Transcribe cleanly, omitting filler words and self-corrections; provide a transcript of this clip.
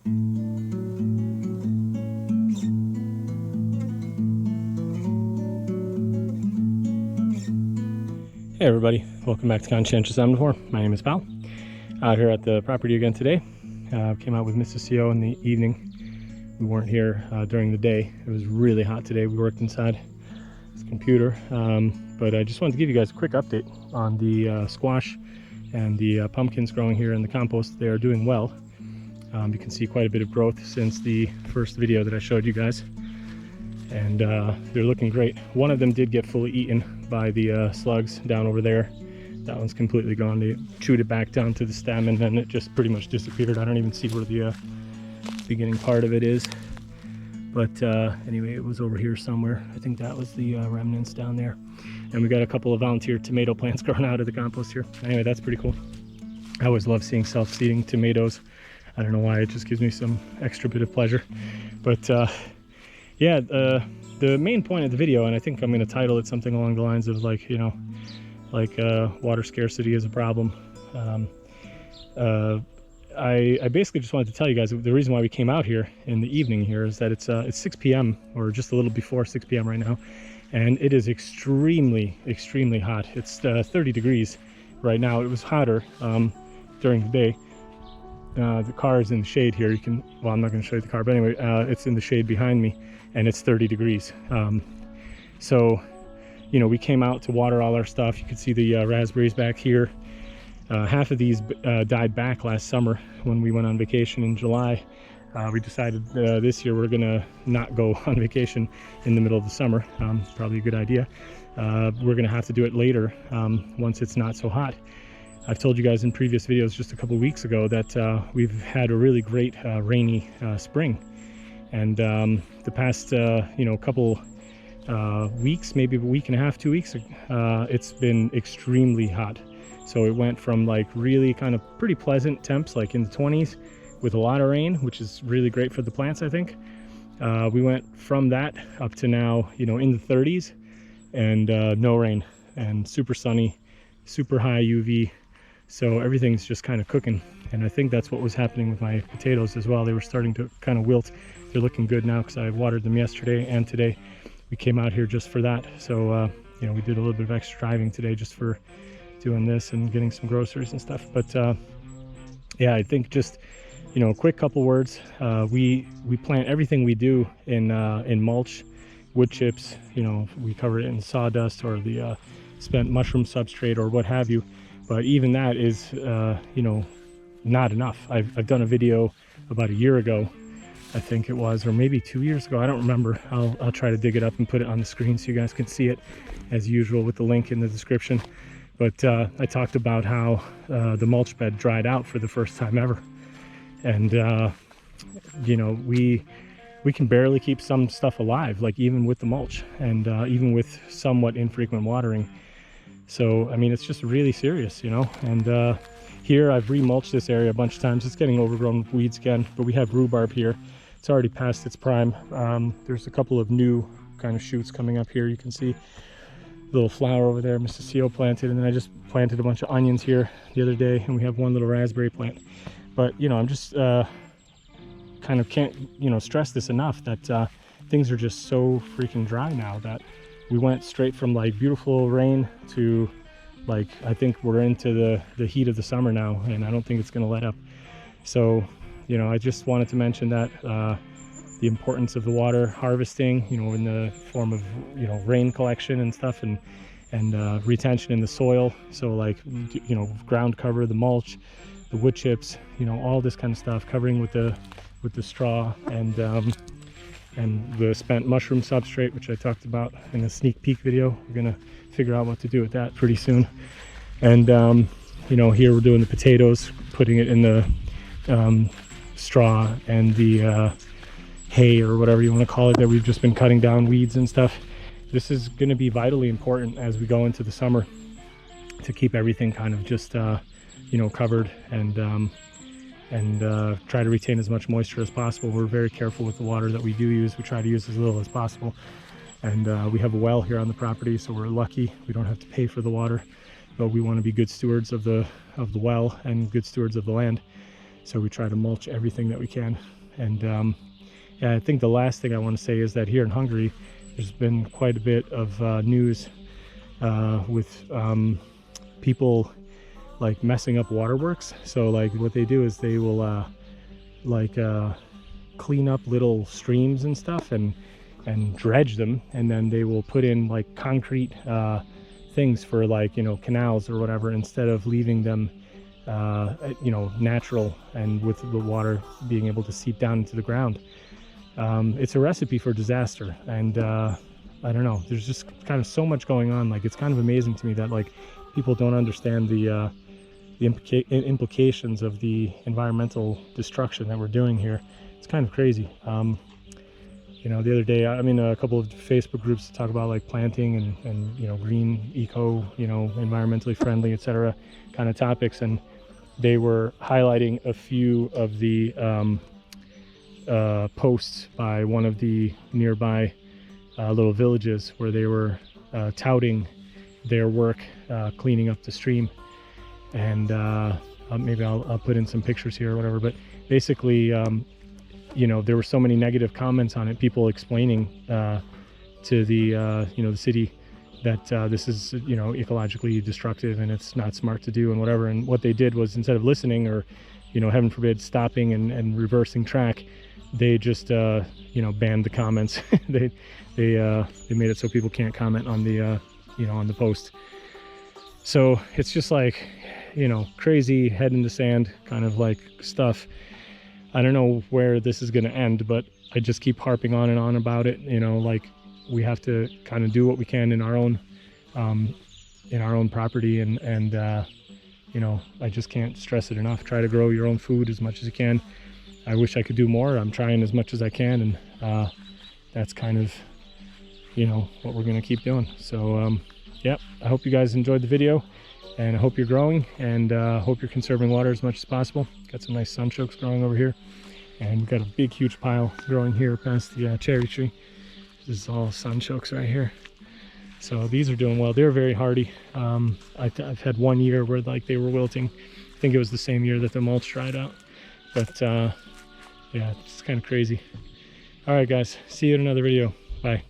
Hey everybody, welcome back to Conscientious Omnivore. My name is Pal. Out here at the property again today. Came out with Mrs. CO in the evening. We weren't here during the day. It was really hot today. We worked inside this computer. But I just wanted to give you guys a quick update on the squash and the pumpkins growing here in the compost. They are doing well. You can see quite a bit of growth since the first video that I showed you guys. And they're looking great. One of them did get fully eaten by the slugs down over there. That one's completely gone. They chewed it back down to the stem and then it just pretty much disappeared. I don't even see where the beginning part of it is. But anyway, it was over here somewhere. I think that was the remnants down there. And we got a couple of volunteer tomato plants growing out of the compost here. Anyway, that's pretty cool. I always love seeing self-seeding tomatoes. I don't know why, it just gives me some extra bit of pleasure. But yeah, the main point of the video, and I think I'm going to title it something along the lines of like, you know, like water scarcity is a problem. I basically just wanted to tell you guys the reason why we came out here in the evening here is that it's 6 p.m. or just a little before 6 p.m. right now, and it is extremely hot. It's 30 degrees right now. It was hotter during the day. The car is in the shade here. You can, well, I'm not going to show you the car, but anyway, it's in the shade behind me and it's 30 degrees. So, you know, we came out to water all our stuff. You can see the raspberries back here. Half of these died back last summer when we went on vacation in July. We decided this year we're gonna not go on vacation in the middle of the summer. Probably a good idea. We're gonna have to do it later once it's not so hot. I've told you guys in previous videos just a couple weeks ago that we've had a really great rainy spring, and the past you know, couple weeks, maybe a week and a half, 2 weeks, it's been extremely hot. So it went from like really kind of pretty pleasant temps, like in the 20s with a lot of rain, which is really great for the plants, I think. We went from that up to now, you know, in the 30s and no rain and super sunny, super high UV. So everything's just kind of cooking. And I think that's what was happening with my potatoes as well. They were starting to kind of wilt. They're looking good now because I watered them yesterday and today. We came out here just for that. So, you know, we did a little bit of extra driving today just for doing this and getting some groceries and stuff. But yeah, I think just, you know, a quick couple words. We plant everything we do in mulch, wood chips. You know, we cover it in sawdust or the spent mushroom substrate or what have you. But even that is, you know, not enough. I've done a video about a year ago, I think it was, or maybe 2 years ago. I don't remember. I'll try to dig it up and put it on the screen so you guys can see it as usual with the link in the description. But I talked about how the mulch bed dried out for the first time ever. And, you know, we can barely keep some stuff alive, like even with the mulch and even with somewhat infrequent watering. So, I mean, it's just really serious, you know. And here I've remulched this area a bunch of times. It's getting overgrown with weeds again, but we have rhubarb here. It's already past its prime. There's a couple of new kind of shoots coming up here. You can see little flower over there Mrs. CO planted, and then I just planted a bunch of onions here the other day, and we have one little raspberry plant. But, you know, I'm just kind of can't, you know, stress this enough that things are just so freaking dry now that we went straight from like beautiful rain to like, I think we're into the heat of the summer now, and I don't think it's going to let up. So, you know, I just wanted to mention that the importance of the water harvesting, you know, in the form of, you know, rain collection and stuff, and retention in the soil. So like, you know, ground cover, the mulch, the wood chips, you know, all this kind of stuff, covering with the straw, and the spent mushroom substrate, which I talked about in a sneak peek video. We're gonna figure out what to do with that pretty soon. And you know, here we're doing the potatoes, putting it in the straw and the hay or whatever you want to call it that we've just been cutting down, weeds and stuff. This is going to be vitally important as we go into the summer to keep everything kind of just you know, covered and try to retain as much moisture as possible. We're very careful with the water that we do use. We try to use as little as possible. And we have a well here on the property, so we're lucky. We don't have to pay for the water, but we want to be good stewards of the well and good stewards of the land. So we try to mulch everything that we can. And yeah, I think the last thing I want to say is that here in Hungary, there's been quite a bit of news with people like messing up waterworks. So like what they do is they will clean up little streams and stuff and dredge them, and then they will put in like concrete things for, like, you know, canals or whatever, instead of leaving them you know, natural and with the water being able to seep down into the ground. It's a recipe for disaster. And I don't know, there's just kind of so much going on. Like, it's kind of amazing to me that like people don't understand the implications of the environmental destruction that we're doing here. It's kind of crazy. You know, the other day I'm in a couple of Facebook groups to talk about like planting and you know, green, eco, you know, environmentally friendly, etc. kind of topics, and they were highlighting a few of the posts by one of the nearby little villages where they were touting their work cleaning up the stream. And maybe I'll put in some pictures here or whatever, but basically you know, there were so many negative comments on it, people explaining to the you know, the city that this is, you know, ecologically destructive and it's not smart to do and whatever. And what they did was, instead of listening or, you know, heaven forbid, stopping and reversing track, they just you know, banned the comments. they made it so people can't comment on the you know, on the post. So it's just like, you know, crazy head in the sand kind of like stuff. I don't know where this is going to end, but I just keep harping on and on about it. You know, like, we have to kind of do what we can in our own property, and you know, I just can't stress it enough. Try to grow your own food as much as you can. I wish I could do more. I'm trying as much as I can, and that's kind of, you know, what we're going to keep doing. So yeah, I hope you guys enjoyed the video, and I hope you're growing, and hope you're conserving water as much as possible. Got some nice sunchokes growing over here, and we've got a big huge pile growing here past the cherry tree. This is all sunchokes right here. So these are doing well. They're very hardy. I've had one year where like they were wilting. I think it was the same year that the mulch dried out. But yeah, it's kind of crazy. All right, guys, see you in another video. Bye.